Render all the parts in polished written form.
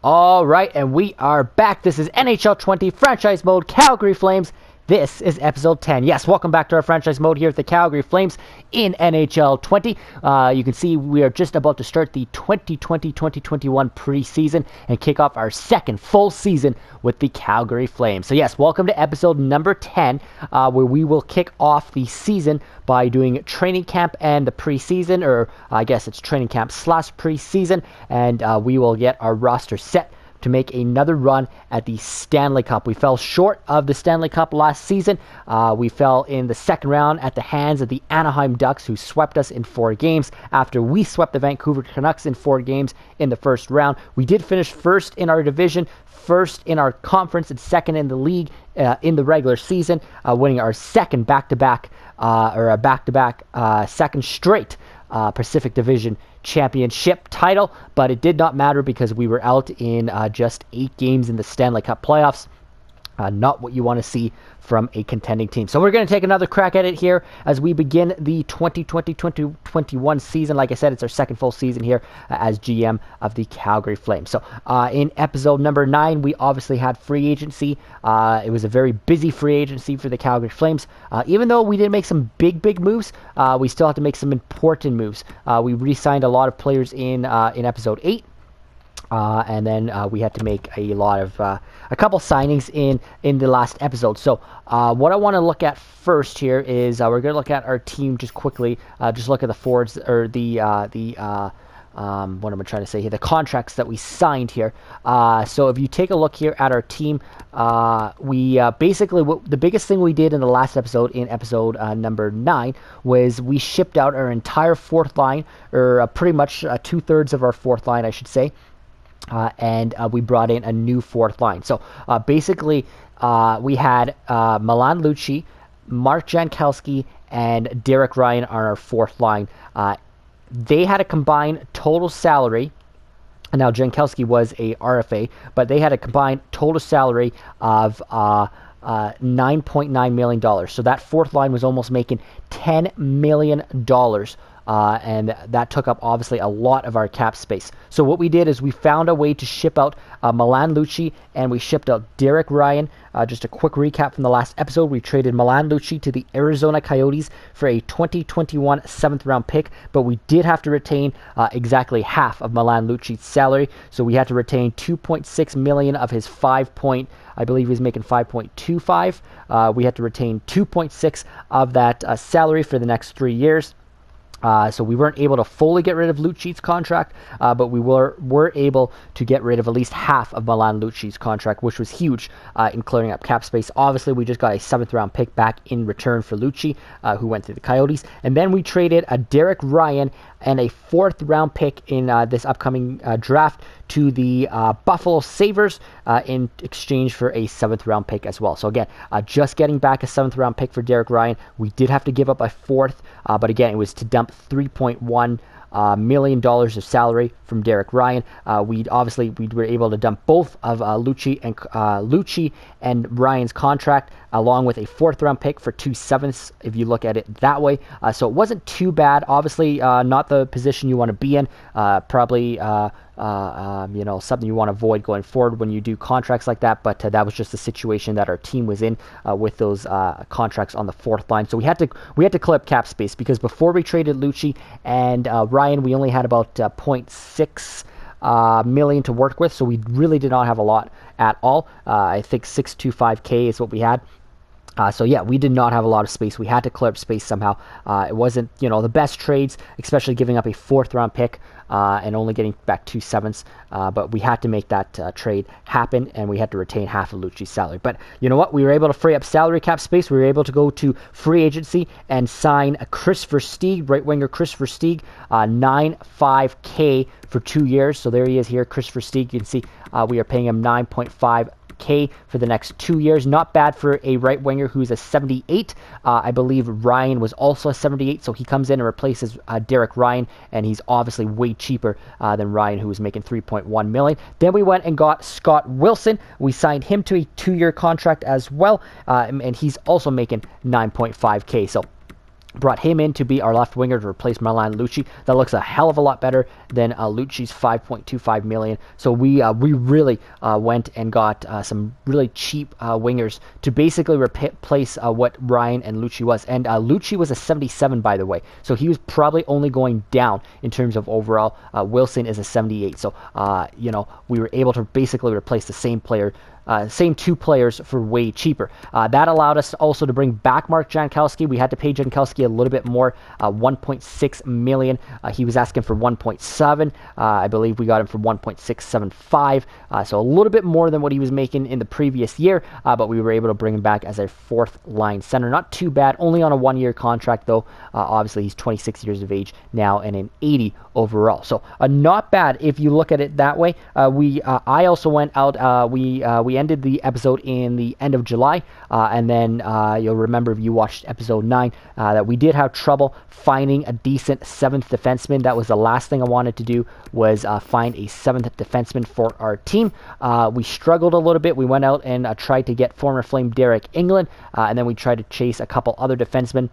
All right, and we are back. This is NHL 20 Franchise Mode, Calgary Flames. This is episode 10. Yes, welcome back to our franchise mode here at the Calgary Flames in NHL 20. You can see we are just about to start the 2020-2021 preseason and kick off our second full season with the Calgary Flames. So yes, welcome to episode number 10, where we will kick off the season by doing training camp and the preseason, or I guess it's training camp / preseason, and we will get our roster set to make another run at the Stanley Cup. We fell short of the Stanley Cup last season. We fell in the second round at the hands of the Anaheim Ducks, who swept us in 4 games after we swept the Vancouver Canucks in 4 games in the first round. We did finish first in our division, first in our conference, and second in the league in the regular season, winning our second back-to-back, second straight Pacific Division Championship title, but it did not matter because we were out in just 8 games in the Stanley Cup playoffs. Not what you want to see from a contending team. So we're going to take another crack at it here as we begin the 2020-2021 season. Like I said, it's our second full season here as GM of the Calgary Flames. So in episode number 9, we obviously had free agency. It was a very busy free agency for the Calgary Flames. Even though we didn't make some big moves, we still had to make some important moves. We re-signed a lot of players in episode 8. And then we had to make a couple signings in the last episode. So what I want to look at first here is we're going to look at our team just quickly. Just look at the forwards, or what am I trying to say here? The contracts that we signed here. So if you take a look here at our team, we basically, the biggest thing we did in the last episode, in episode number 9, was we shipped out our entire fourth line, or pretty much 2/3 of our fourth line, I should say. And we brought in a new fourth line. So basically, we had Milan Lucic, Mark Jankowski, and Derek Ryan on our fourth line. They had a combined total salary. Now, Jankowski was a RFA, but they had a combined total salary of $9.9 million. So that fourth line was almost making $10 million. And that took up, obviously, a lot of our cap space. So what we did is we found a way to ship out Milan Lucic, and we shipped out Derek Ryan. Just a quick recap from the last episode, we traded Milan Lucic to the Arizona Coyotes for a 2021 7th-round pick, but we did have to retain exactly half of Milan Lucic's salary. So we had to retain $2.6 million of his I believe he was making 5.25. We had to retain 2.6 of that salary for the next 3 years. So we weren't able to fully get rid of Lucic's contract, but we were able to get rid of at least half of Milan Lucic's contract, which was huge in clearing up cap space. Obviously, we just got a 7th-round pick back in return for Lucic, who went to the Coyotes. And then we traded a Derek Ryan and a 4th-round pick in this upcoming draft to the Buffalo Sabres in exchange for a 7th-round pick as well. So again, just getting back a 7th-round pick for Derek Ryan. We did have to give up a 4th, but again, it was to dump $3.1 million of salary from Derek Ryan. We were able to dump both of Lucic and Ryan's contract, along with a 4th-round pick for 2/7 if you look at it that way. So it wasn't too bad. Obviously, not the position you want to be in. Probably something you want to avoid going forward when you do contracts like that. But that was just the situation that our team was in with those contracts on the 4th line. So we had to clear up cap space, because before we traded Lucic and Ryan, we only had about 0.6 million to work with. So we really did not have a lot at all. I think $625K is what we had. So yeah, we did not have a lot of space. We had to clear up space somehow. It wasn't, the best trades, especially giving up a 4th-round pick and only getting back 2/7. But we had to make that trade happen, and we had to retain half of Lucic's salary. But you know what? We were able to free up salary cap space. We were able to go to free agency and sign Chris Versteeg, right winger Chris Versteeg, $9.5K for 2 years. So there he is here, Chris Versteeg. You can see we are paying him $9.5K for the next 2 years. Not bad for a right winger who's a 78. I believe Ryan was also a 78, so he comes in and replaces Derek Ryan, and he's obviously way cheaper than Ryan, who was making $3.1 million. Then we went and got Scott Wilson. We signed him to a 2-year contract as well, and he's also making $9.5K. So Brought him in to be our left winger to replace Milan Lucic. That looks a hell of a lot better than Lucci's $5.25 million. So we really went and got some really cheap wingers to basically replace what Ryan and Lucci was. And Lucci was a 77, by the way. So he was probably only going down in terms of overall. Wilson is a 78. So we were able to basically replace the same player. Same two players for way cheaper. That allowed us also to bring back Mark Jankowski. We had to pay Jankowski a little bit more, $1.6 million. He was asking for 1.7. I believe we got him for 1.675. So a little bit more than what he was making in the previous year, but we were able to bring him back as a fourth line center. Not too bad, only on a 1-year contract though. Obviously he's 26 years of age now and an 80 overall. So not bad if you look at it that way. I also went out, we ended the episode in the end of July, and then you'll remember if you watched episode 9 that we did have trouble finding a decent 7th defenseman. That was the last thing I wanted to do, was find a 7th defenseman for our team. We struggled a little bit. We went out and tried to get former Flame Derek England, and then we tried to chase a couple other defensemen.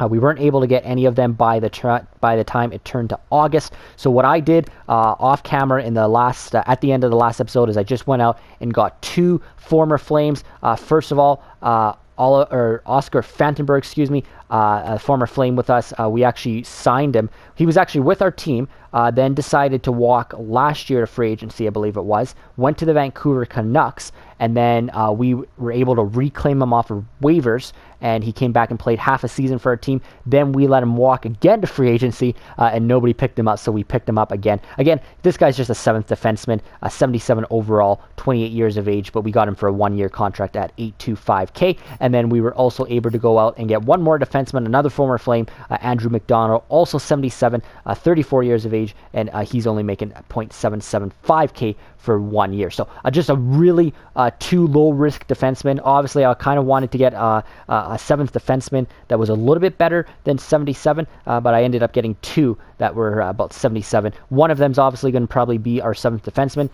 We weren't able to get any of them by the time it turned to August. So what I did off camera in the last at the end of the last episode is I just went out and got 2 former Flames. First of all, Oscar Fantenberg, a former Flame with us. We actually signed him. He was actually with our team, then decided to walk last year to free agency, I believe it was. Went to the Vancouver Canucks, and then we were able to reclaim him off of waivers, and he came back and played half a season for our team. Then we let him walk again to free agency, and nobody picked him up, so we picked him up again. Again, this guy's just a 7th defenseman, a 77 overall, 28 years of age, but we got him for a 1-year contract at $825K, and then we were also able to go out and get one more defenseman, another former Flame, Andrew McDonald, also 77, 34 years of age, and he's only making $0.775K for 1 year. So just a really 2 low-risk defensemen. Obviously, I kind of wanted to get a 7th defenseman that was a little bit better than 77, but I ended up getting 2 that were about 77. One of them is obviously going to probably be our 7th defenseman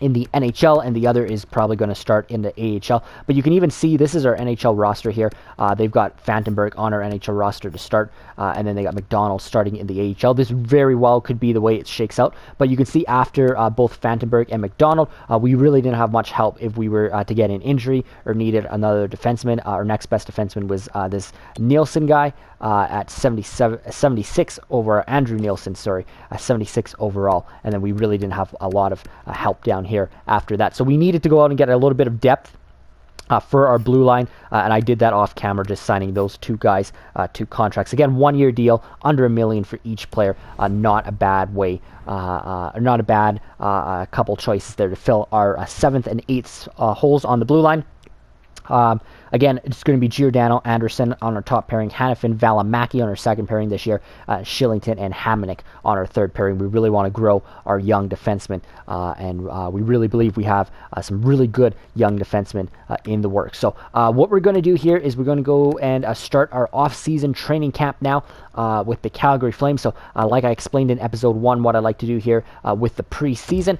in the NHL, and the other is probably going to start in the AHL. But you can even see this is our NHL roster here. They've got Fantenberg on our NHL roster to start, and then they got McDonald starting in the AHL. This very well could be the way it shakes out, but you can see after both Fantenberg and McDonald, we really didn't have much help if we were to get an injury or needed another defenseman. Our next best defenseman was this Nielsen guy at 76 over Andrew Nielsen, 76 overall, and then we really didn't have a lot of help down here after that. So we needed to go out and get a little bit of depth for our blue line, and I did that off camera, just signing those 2 guys, 2 contracts. Again, 1-year deal, under $1 million for each player. Not a bad way, not a bad couple choices there to fill our 7th and 8th holes on the blue line. Again, it's going to be Giordano, Anderson on our top pairing, Hannafin, Valimaki on our second pairing this year, Shillington and Hamonic on our third pairing. We really want to grow our young defensemen, and we really believe we have some really good young defensemen in the works. So what we're going to do here is we're going to go and start our off-season training camp now with the Calgary Flames. So like I explained in episode 1, what I like to do here with the preseason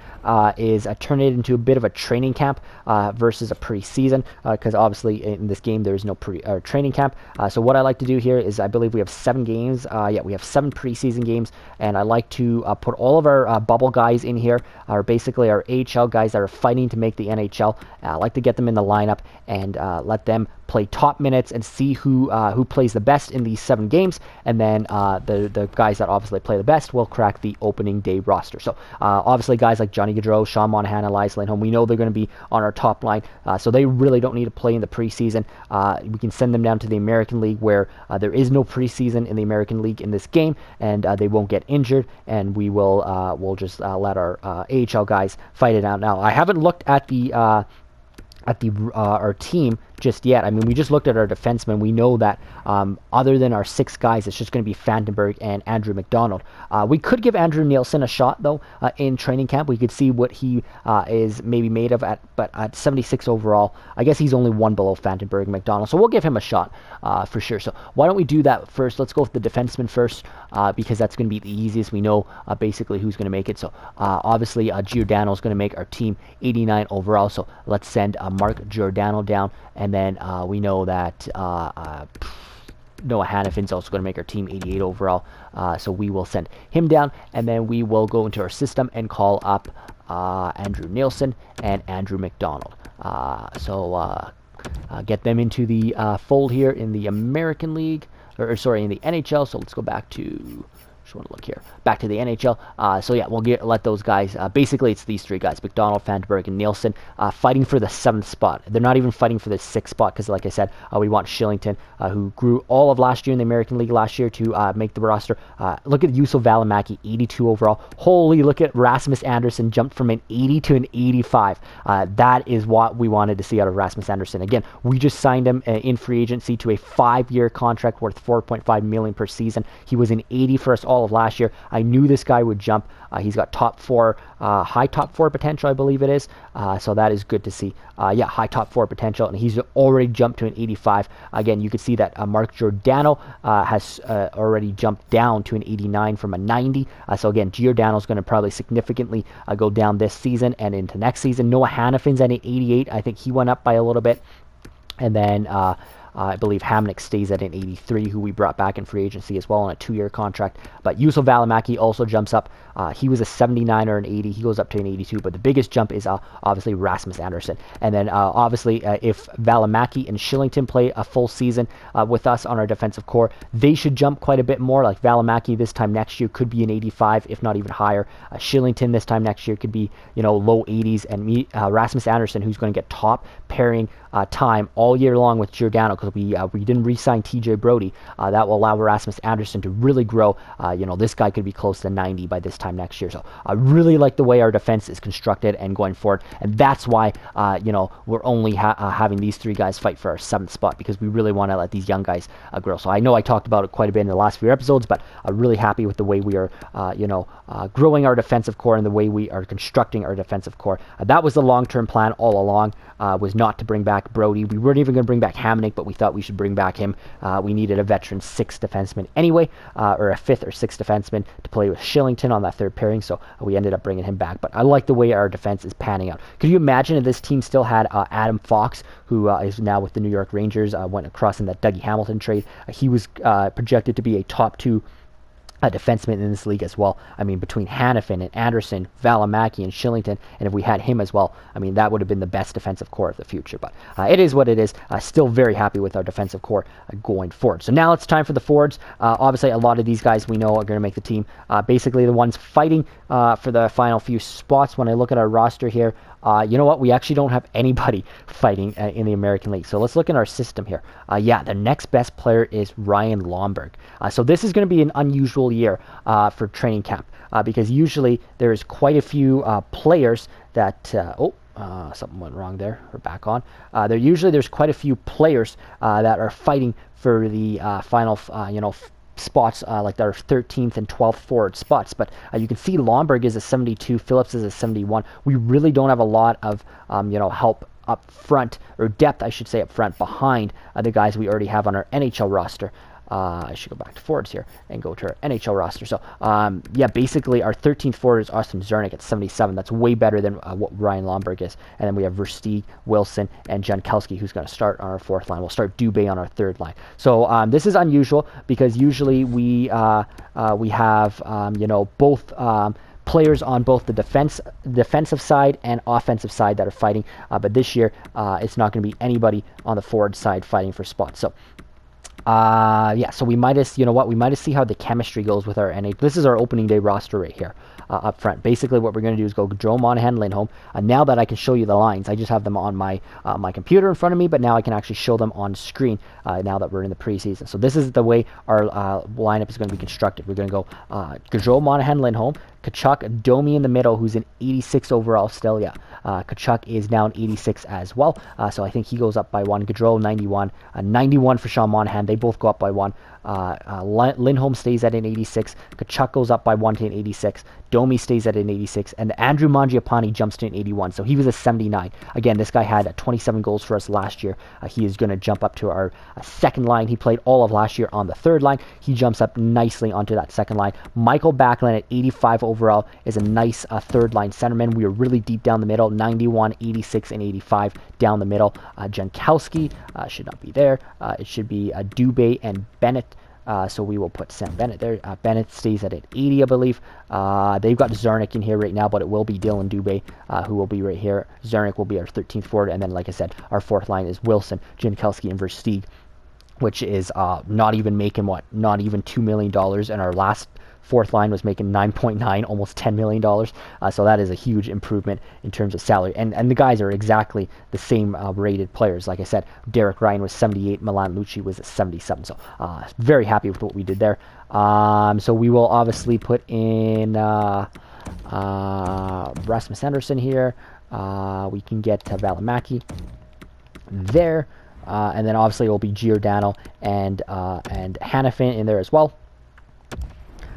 is turn it into a bit of a training camp versus a preseason, because obviously in this game there is no training camp. So what I like to do here is, I believe we have 7 games. We have 7 preseason games, and I like to put all of our bubble guys in here, or basically our AHL guys that are fighting to make the NHL. I like to get them in the lineup and let them play top minutes and see who plays the best in these 7 games, and then the guys that obviously play the best will crack the opening day roster. So obviously guys like Johnny Gaudreau, Sean Monahan, and Elias Lindholm, we know they're going to be on our top line, so they really don't need to play in the preseason. We can send them down to the American League, where there is no preseason in the American League in this game, and they won't get injured, and we'll just let our AHL guys fight it out. Now, I haven't looked at our team just yet. I mean, we just looked at our defensemen. We know that other than our 6 guys, it's just going to be Fantenberg and Andrew McDonald. We could give Andrew Nielsen a shot, though, in training camp. We could see what he is maybe made of, but at 76 overall, I guess he's only 1 below Fantenberg and McDonald, so we'll give him a shot for sure. So why don't we do that first? Let's go with the defenseman first, because that's going to be the easiest. We know basically who's going to make it. So obviously Giordano is going to make our team 89 overall, so let's send Mark Giordano down. And then we know that Noah Hannafin's also going to make our team 88 overall, so we will send him down, and then we will go into our system and call up Andrew Nielsen and Andrew McDonald. Get them into the fold here in the American League, or sorry, in the NHL. So let's go back to, just want to look here, back to the NHL. So yeah, we'll let those guys, basically it's these three guys, McDonald, Fantenberg, and Nielsen, fighting for the 7th spot. They're not even fighting for the 6th spot, because like I said, we want Shillington, who grew all of last year in the American League last year, to make the roster. Look at Juuso Välimäki, 82 overall. Holy, look at Rasmus Andersson, jumped from an 80 to an 85. That is what we wanted to see out of Rasmus Andersson. Again, we just signed him in free agency to a 5-year contract worth $4.5 million per season. He was an 80 for us all of last year. I knew this guy would jump. He's got high top 4 potential, I believe it is. So that is good to see. Yeah, high top 4 potential, and he's already jumped to an 85. Again, you can see that Mark Giordano has already jumped down to an 89 from a 90. So again, Giordano's going to probably significantly go down this season and into next season. Noah Hannafin's at an 88. I think he went up by a little bit. And then I believe Hamnick stays at an 83, who we brought back in free agency as well on a 2-year contract. But Juuso Välimäki also jumps up. He was a 79 or an 80. He goes up to an 82. But the biggest jump is obviously Rasmus Andersson. And then obviously if Välimäki and Shillington play a full season with us on our defensive core, they should jump quite a bit more. Like Välimäki this time next year could be an 85, if not even higher. Shillington this time next year could be, low 80s. And Rasmus Andersson, who's going to get top pairing time all year long with Giordano, because we didn't re-sign TJ Brody. That will allow Rasmus Andersson to really grow. This guy could be close to 90 by this time next year. So I really like the way our defense is constructed and going forward, and that's why we're only having these 3 guys fight for our 7th spot, because we really want to let these young guys grow. So I know I talked about it quite a bit in the last few episodes, but I'm really happy with the way we are growing our defensive core and the way we are constructing our defensive core. That was the long-term plan all along, was not to bring back Brody. We weren't even going to bring back Hamnick, but we thought we should bring back him. We needed a veteran 6th defenseman anyway, or a 5th or 6th defenseman to play with Shillington on that 3rd pairing, so we ended up bringing him back. But I like the way our defense is panning out. Could you imagine if this team still had Adam Fox, who is now with the New York Rangers, went across in that Dougie Hamilton trade? He was projected to be a top 2 defenseman in this league as well. I mean, between Hannafin and Anderson, Välimäki and Shillington, and if we had him as well, I mean, that would have been the best defensive core of the future. But it is what it is. Still very happy with our defensive core going forward. So now it's time for the forwards. Obviously, a lot of these guys we know are going to make the team. Basically, the ones fighting for the final few spots. When I look at our roster here, you know what? We actually don't have anybody fighting in the American League. So let's look at our system here. Yeah, the next best player is Ryan Lomberg. So this is going to be an unusual year for training camp because usually there's quite a few players that... something went wrong there. We're back on. There's quite a few players that are fighting for the final, spots, like their 13th and 12th forward spots. But you can see Lomberg is a 72, Phillips is a 71. We really don't have a lot of, help up front, or depth, I should say, up front behind the guys we already have on our NHL roster. I should go back to forwards here and go to our NHL roster. So, basically our 13th forward is Austin Zernick at 77. That's way better than what Ryan Lomberg is. And then we have Versteeg, Wilson, and Jankowski, who's going to start on our 4th line. We'll start Dubé on our 3rd line. So this is unusual because usually we have both players on both the defensive side and offensive side that are fighting. But this year it's not going to be anybody on the forward side fighting for spots. So. So we might have, we might have see how the chemistry goes with our NH. This is our opening day roster right here up front. Basically, what we're going to do is go Joe Monahan, Lindholm. Now that I can show you the lines, I just have them on my my computer in front of me, but now I can actually show them on screen now that we're in the preseason. So this is the way our lineup is going to be constructed. We're going to go Joe Monahan, Lindholm, Kachuk, Domi in the middle, who's an 86 overall still. Yeah, Kachuk is now an 86 as well. So I think he goes up by 1. Gaudreau, 91. 91 for Sean Monahan. They both go up by 1. Lindholm stays at an 86. Kachuk goes up by 1 to an 86. Domi stays at an 86, and Andrew Mangiapane jumps to an 81. So he was a 79. Again, this guy had 27 goals for us last year. He is going to jump up to our second line. He played all of last year on the third line. He jumps up nicely onto that second line. Michael Backlund at 85 overall is a nice third line centerman. We are really deep down the middle, 91, 86, and 85 down the middle. Jankowski should not be there. It should be Dubé and Bennett. So we will put Sam Bennett there. Bennett stays at an 80, I believe. They've got Zarnik in here right now, but it will be Dylan Dubé who will be right here. Zarnik will be our 13th forward, and then, like I said, our fourth line is Wilson, Jankowski, and Versteeg, which is not even making, not even $2 million, and our last fourth line was making 9.9, almost $10 million. So that is a huge improvement in terms of salary. And the guys are exactly the same rated players. Like I said, Derek Ryan was 78, Milan Lucic was at 77. So very happy with what we did there. So we will obviously put in Rasmus Anderson here. We can get Valimaki there. And then obviously it will be Giordano and Hannafin in there as well.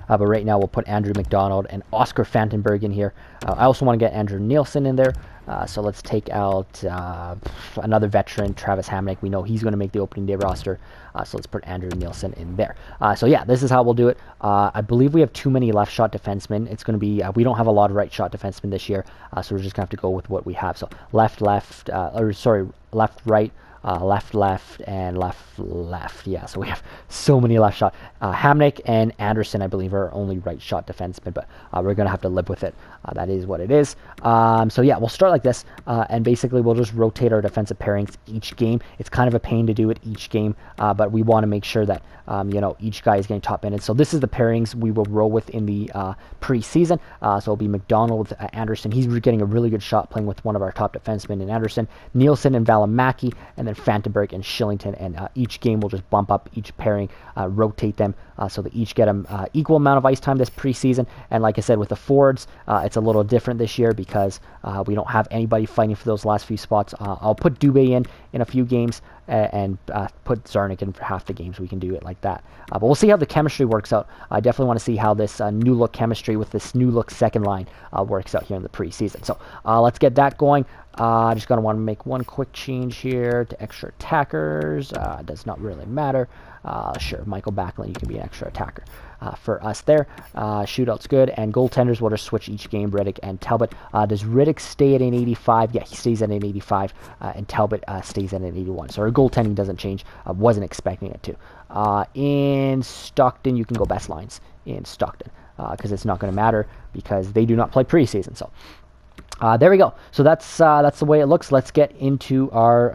But right now we'll put Andrew McDonald and Oscar Fantenberg in here. I also want to get Andrew Nielsen in there. So let's take out another veteran, Travis Hamonic. We know he's going to make the opening day roster. So let's put Andrew Nielsen in there. So yeah, this is how we'll do it. I believe we have too many left shot defensemen. It's going to be, we don't have a lot of right shot defensemen this year. So we're just going to have to go with what we have. So left, right, left, and left. Yeah, so we have so many left shot. Hamnick and Anderson, I believe, are only right shot defensemen, but we're going to have to live with it. That is what it is. So yeah, we'll start like this, and basically we'll just rotate our defensive pairings each game. It's kind of a pain to do it each game, but we want to make sure that each guy is getting top minutes. So this is the pairings we will roll with in the preseason. So it'll be McDonald with Anderson. He's getting a really good shot playing with one of our top defensemen in Anderson. Nielsen and Valimaki, and then Fantenberg and Shillington. And each game will just bump up each pairing, rotate them so that each get an equal amount of ice time this preseason. And like I said, with the forwards, it's a little different this year because we don't have anybody fighting for those last few spots. I'll put Dubé in a few games and put Zarnik in for half the games. We can do it like that. But we'll see how the chemistry works out. I definitely want to see how this new look chemistry with this new look second line works out here in the preseason. So let's get that going. Just going to want to make one quick change here to extra attackers. Does not really matter. Sure, Michael Backlund, you can be an extra attacker for us there. Shootout's good, and goaltenders will just switch each game, Riddick and Talbot. Does Riddick stay at an 85? Yeah, he stays at an 85, and Talbot stays at an 81. So our goaltending doesn't change. Wasn't expecting it to. In Stockton, you can go best lines in Stockton because it's not going to matter because they do not play preseason. So there we go. So that's the way it looks. Let's get into our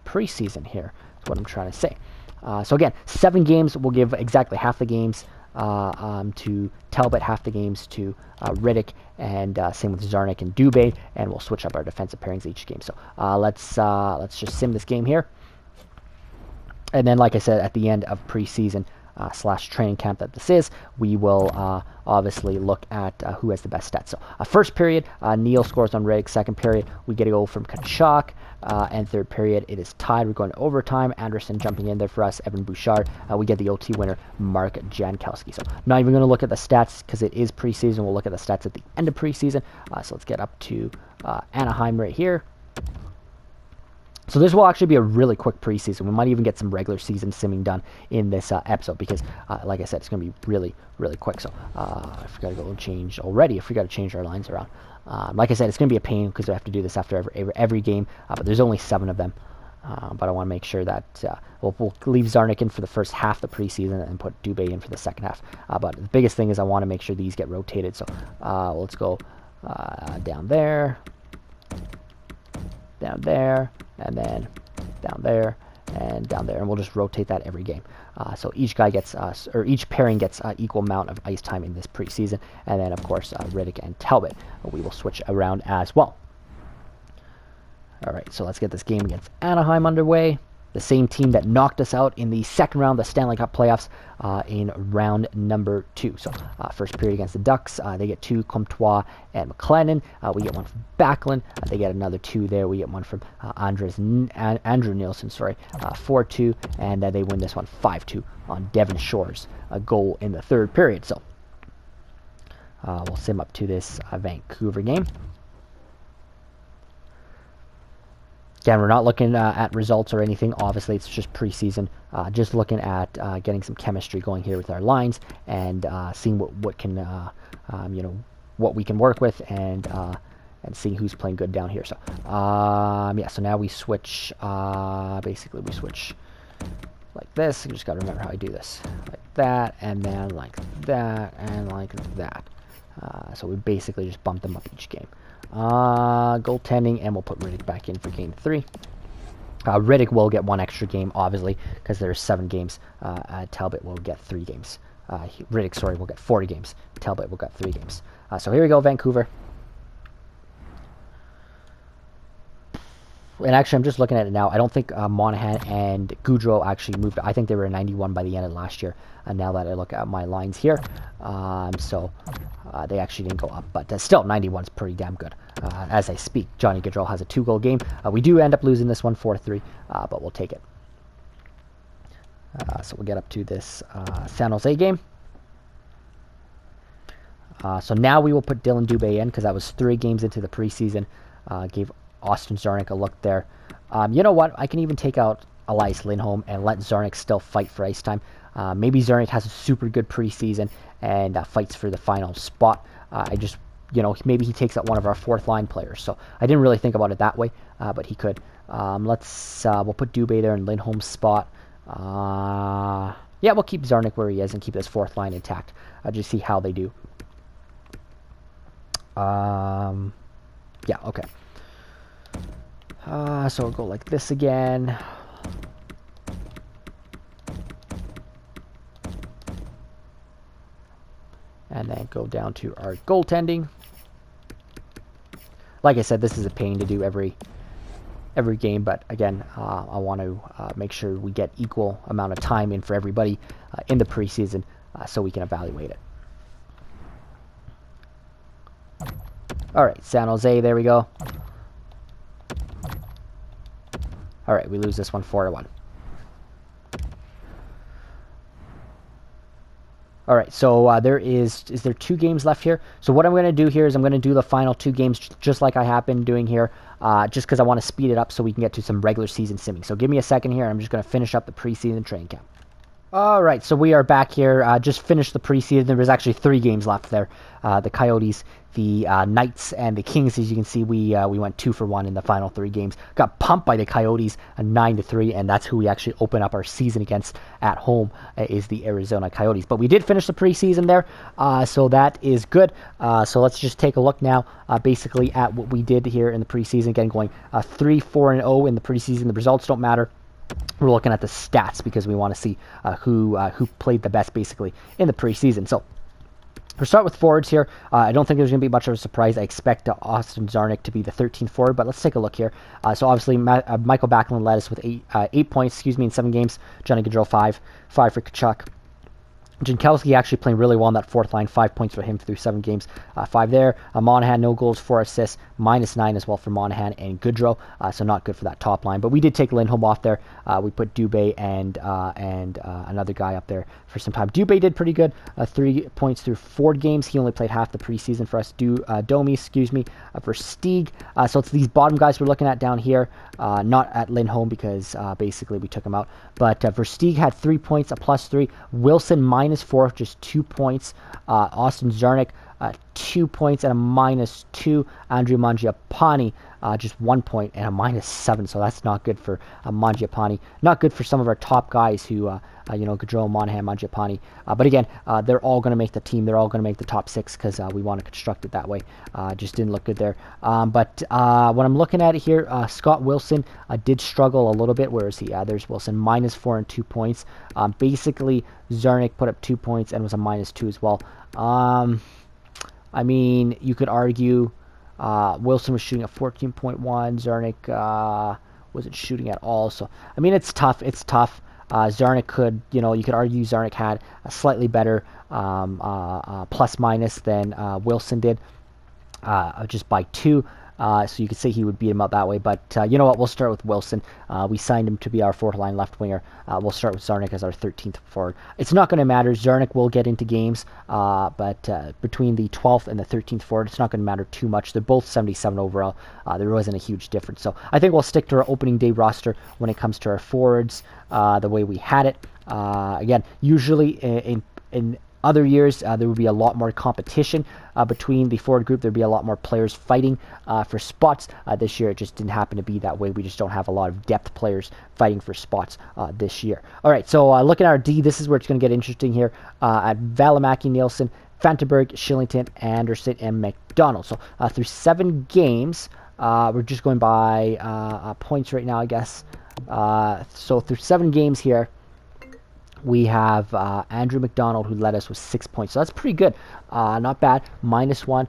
preseason here. That's what I'm trying to say. So again, 7 games. We'll give exactly half the games to Talbot, half the games to Riddick, and same with Zarnik and Dubé, and we'll switch up our defensive pairings each game. So let's just sim this game here. And then, like I said, at the end of preseason / training camp that this is, we will obviously look at who has the best stats. So first period, Neil scores on Riddick. Second period, we get a goal from Kachuk. And third period, it is tied. We're going to overtime. Anderson jumping in there for us. Evan Bouchard. We get the OT winner, Mark Jankowski. So I'm not even going to look at the stats because it is preseason. We'll look at the stats at the end of preseason. So let's get up to Anaheim right here. So this will actually be a really quick preseason. We might even get some regular season simming done in this episode because, like I said, it's going to be really, really quick. So I forgot to go and change already. I forgot to change our lines around. Like I said, it's going to be a pain because I have to do this after every game, but there's only 7 of them. But I want to make sure that we'll leave Zarnik in for the first half of the preseason and put Dubé in for the second half. But the biggest thing is I want to make sure these get rotated. So let's go down there, and then down there, and down there, and we'll just rotate that every game. So each guy gets, or each pairing gets equal amount of ice time in this preseason, and then of course Riddick and Talbot we will switch around as well. All right, so let's get this game against Anaheim underway. the same team that knocked us out in the second round of the Stanley Cup playoffs in round number 2. So first period against the Ducks, they get 2, Comtois and McLennan. We get 1 from Backlund. They get another 2 there. We get 1 from Andrew Nielsen, 4-2, and they win this one 5-2 on Devon Shore's goal in the third period. So we'll sim up to this Vancouver game. Again, we're not looking at results or anything. Obviously, it's just preseason. Just looking at getting some chemistry going here with our lines and seeing what can, what we can work with and seeing who's playing good down here. So, yeah. So now we switch. Basically, we switch like this. You just got to remember how I do this, like that, and then like that, and like that. So we basically just bump them up each game. Goaltending, and we'll put Riddick back in for game 3. Riddick will get 1 extra game, obviously, because there's 7 games. Talbot will get 3 games. Riddick, sorry, will get 40 games. Talbot will get 3 games. So here we go, Vancouver. And actually, I'm just looking at it now. I don't think Monahan and Goudreau actually moved. I think they were a 91 by the end of last year. And now that I look at my lines here, so they actually didn't go up. But still, 91 is pretty damn good. As I speak, Johnny Gaudreau has a 2-goal game. We do end up losing this one 4-3, but we'll take it. So we'll get up to this San Jose game. So now we will put Dylan Dubé in because that was 3 games into the preseason. Gave Austin Czarnik a look there. You know what? I can even take out Elias Lindholm and let Czarnik still fight for ice time. Maybe Czarnik has a super good preseason and fights for the final spot. I just, maybe he takes out one of our 4th line players. So I didn't really think about it that way, but he could. We'll put Dubé there in Lindholm's spot. Yeah, we'll keep Czarnik where he is and keep his 4th line intact. Just see how they do. Yeah, okay. So we'll go like this again. And then go down to our goaltending. Like I said, this is a pain to do every game, but again, I want to make sure we get equal amount of time in for everybody in the preseason so we can evaluate it. All right, San Jose, there we go. All right, we lose this one 4-1. All right, so is there 2 games left here? So what I'm going to do here is I'm going to do the final 2 games just like I have been doing here, just because I want to speed it up so we can get to some regular season simming. So give me a second here. I'm just going to finish up the preseason training camp. All right, so we are back here. Just finished the preseason. There was actually 3 games left there. The Coyotes, the Knights, and the Kings. As you can see, we went 2 for 1 in the final 3 games. Got pumped by the Coyotes, 9-3, and that's who we actually open up our season against at home, is the Arizona Coyotes. But we did finish the preseason there, so that is good. So let's just take a look now, basically at what we did here in the preseason. Again, going 3-4-0 in the preseason. The results don't matter. We're looking at the stats because we want to see who played the best basically in the preseason. So we'll start with forwards here. I don't think there's going to be much of a surprise. I expect Austin Czarnik to be the 13th forward, but let's take a look here. So obviously Michael Backlund led us with 8 points, in 7 games. Johnny Gaudreau 5 for Tkachuk. Jankowski actually playing really well on that 4th line. 5 points for him through 7 games. 5 there. Monahan, no goals, 4 assists. -9 as well for Monahan and Goudreau. So not good for that top line. But we did take Lindholm off there. We put Dubé and another guy up there for some time. Dubé did pretty good. 3 points through 4 games. He only played half the preseason for us. Domi, for Stieg. So it's these bottom guys we're looking at down here. Not at Lindholm because basically we took him out. But Versteeg had 3 points, a +3. Wilson -4, just 2 points. Austin Czarnik 2 points and a -2. Andrew Mangiapane just 1 point and a -7. So that's not good for Mangiapane. Not good for some of our top guys who, Gaudreau, Monahan, Mangiapane. But again, they're all going to make the team. They're all going to make the top 6 because we want to construct it that way. Just didn't look good there. But when I'm looking at it here, Scott Wilson did struggle a little bit. Where is he? There's Wilson, -4 and 2 points. Basically, Czarnik put up 2 points and was a -2 as well. I mean, you could argue Wilson was shooting at 14.1. Czarnik wasn't shooting at all. So, I mean, it's tough. It's tough. Zarnik could, you could argue Zarnik had a slightly better plus minus than Wilson did, just by 2. So you could say he would beat him up that way. But you know what? We'll start with Wilson. We signed him to be our 4th-line left winger. We'll start with Zarnik as our 13th forward. It's not going to matter. Zarnik will get into games, but between the 12th and the 13th forward, it's not going to matter too much. They're both 77 overall. There wasn't a huge difference. So I think we'll stick to our opening day roster when it comes to our forwards, the way we had it. Again, usually in other years, there would be a lot more competition between the forward group. There'd be a lot more players fighting for spots. This year, it just didn't happen to be that way. We just don't have a lot of depth players fighting for spots this year. All right, so looking at our D, this is where it's going to get interesting here. At Valimaki, Nielsen, Fantenberg, Shillington, Anderson, and McDonald. So through 7 games, we're just going by points right now, I guess. So through 7 games here, we have Andrew McDonald, who led us with 6 points. So that's pretty good. Not bad. -1.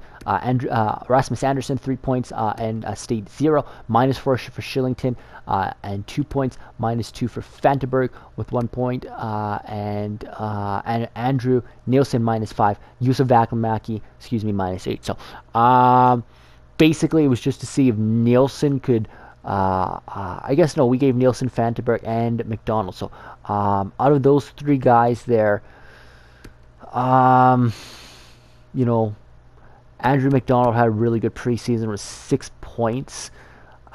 Rasmus Anderson, 3 points and stayed 0. -4 for Shillington and 2 points. -2 for Fantenberg with 1 point. And Andrew Nielsen, -5. Yusuf Valimaki, -8. So basically, it was just to see if Nielsen could... I guess no, we gave Nielsen, Fantenberg, and McDonald. So out of those 3 guys there, Andrew McDonald had a really good preseason with 6 points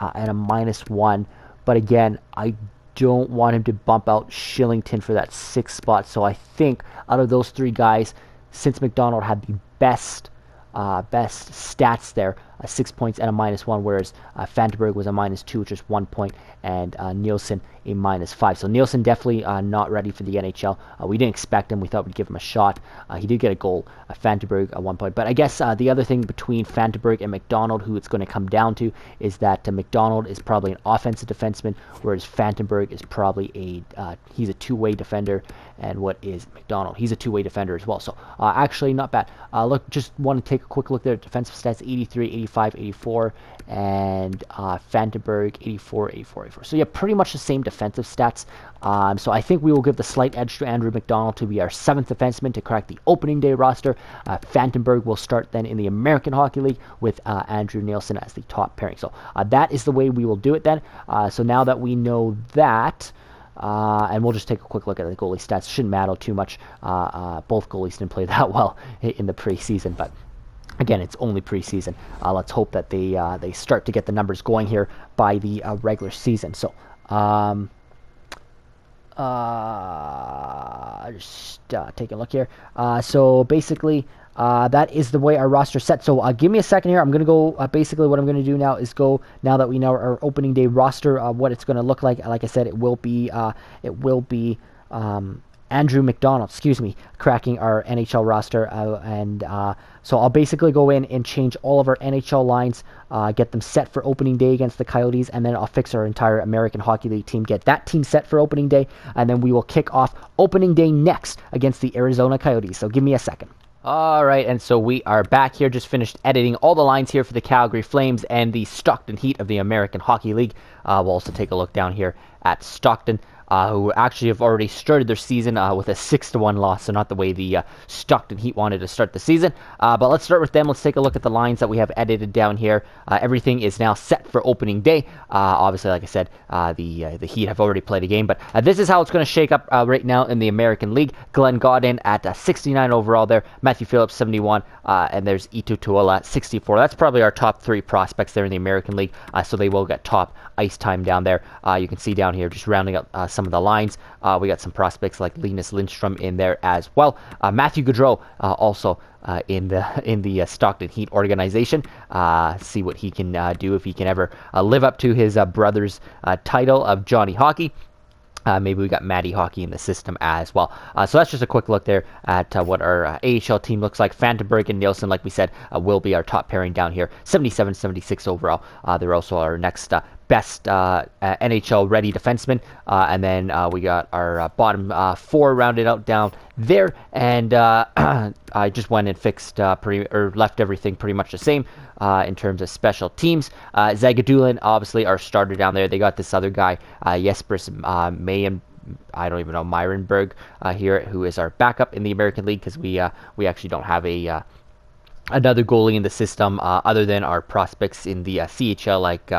and a -1. But again, I don't want him to bump out Shillington for that 6th spot. So I think out of those 3 guys, since McDonald had the best stats there, 6 points and a -1, whereas Fantenberg was a -2, which is 1 point, and Nielsen a -5. So Nielsen definitely not ready for the NHL. We didn't expect him. We thought we'd give him a shot. He did get a goal. Fantenberg 1 point. But I guess the other thing between Fantenberg and McDonald, who it's going to come down to, is that McDonald is probably an offensive defenseman, whereas Fantenberg is probably he's a two-way defender. And what is McDonald? He's a two-way defender as well. So actually not bad. Look, just want to take a quick look there at defensive stats: 83, 85, 84, and Fantenberg 84, 84, 84. So yeah, pretty much the same defensive stats. So I think we will give the slight edge to Andrew McDonald to be our 7th defenseman to crack the opening day roster. Fantenberg will start then in the American Hockey League with Andrew Nielsen as the top pairing. So that is the way we will do it then. So now that we know that, and we'll just take a quick look at the goalie stats. Shouldn't matter too much. Both goalies didn't play that well in the preseason, but again, it's only preseason. Let's hope that they start to get the numbers going here by the regular season. So just take a look here. So basically, that is the way our roster is set. So give me a second here. I'm going to go, basically what I'm going to do now is go, now that we know our opening day roster, what it's going to look like. Like I said, it will be Andrew McDonald, cracking our NHL roster. So I'll basically go in and change all of our NHL lines, get them set for opening day against the Coyotes, and then I'll fix our entire American Hockey League team, get that team set for opening day, and then we will kick off opening day next against the Arizona Coyotes. So give me a second. All right, and so we are back here. Just finished editing all the lines here for the Calgary Flames and the Stockton Heat of the American Hockey League. We'll also take a look down here at Stockton, who actually have already started their season with a 6-1 loss, so not the way the Stockton Heat wanted to start the season. But let's start with them. Let's take a look at the lines that we have edited down here. Everything is now set for opening day. Obviously, like I said, the Heat have already played a game, but this is how it's going to shake up right now in the American League. Glenn Godin at 69 overall there, Matthew Phillips 71, and there's Ito Tuola 64. That's probably our top 3 prospects there in the American League, so they will get top ice time down there. You can see down here, just rounding up some of the lines, we got some prospects like Linus Lindstrom in there as well. Matthew Gaudreau also in the Stockton Heat organization. See what he can do, if he can ever live up to his brother's title of Johnny Hockey. Maybe we got Matty Hockey in the system as well. So that's just a quick look there at what our AHL team looks like. Fantenberg and Nielsen, like we said, will be our top pairing down here. 77, 76 overall. They're also our next best NHL ready defensemen, and then we got our bottom 4 rounded out down there, and I just went and fixed left everything pretty much the same in terms of special teams. Zagadulin, obviously our starter down there. They got this other guy, Jespers Mayen. I don't even know, Myrenberg here, who is our backup in the American League, because we actually don't have another goalie in the system other than our prospects in the CHL, like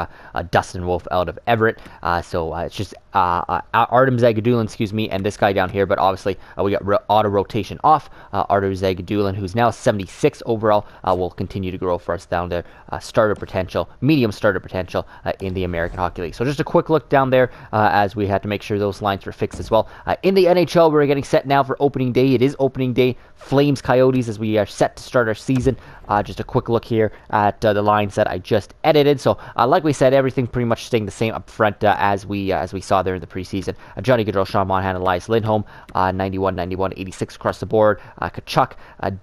Dustin Wolf out of Everett. So it's just Artem Zagadulin, excuse me, and this guy down here. But obviously we got auto rotation off. Artem Zagadulin, who's now 76 overall, will continue to grow for us down there. Starter potential, medium starter potential in the American Hockey League. So just a quick look down there as we had to make sure those lines were fixed as well. In the NHL, we're getting set now for opening day. It is opening day. Flames Coyotes, as we are set to start our season. Just a quick look here at the lines that I just edited. So like we said, everything pretty much staying the same up front as we saw there in the preseason. Johnny Gaudreau, Sean Monahan, Elias Lindholm, 91, 91, 86 across the board. Kachuk,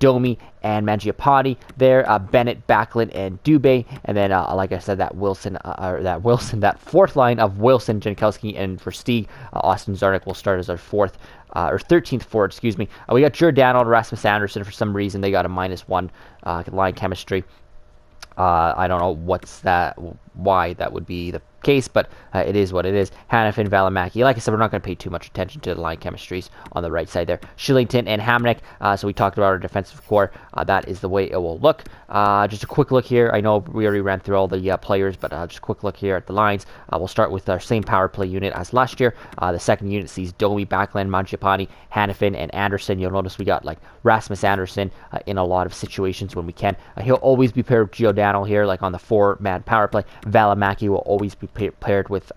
Domi, and Mangiapane there. Bennett, Backlund, and Dubé. And then, like I said, that fourth line of Wilson, Jankowski, and Versteeg. Austin Zarnik will start as our 13th forward, excuse me. We got Giordano and Rasmus Anderson. For some reason, they got a -1 line chemistry. I don't know why that would be the case, but it is what it is. Hanifin, Valimaki. Like I said, we're not going to pay too much attention to the line chemistries on the right side there. Shillington and Hamnick. So we talked about our defensive core. That is the way it will look. Just a quick look here. I know we already ran through all the players, but just a quick look here at the lines. We'll start with our same power play unit as last year. The second unit sees Domi, Backlund, Mangiapane, Hanifin, and Anderson. You'll notice we got like Rasmus Anderson in a lot of situations when we can. He'll always be paired with Giordano here, like on the 4-man power play. Valimaki will always be paired with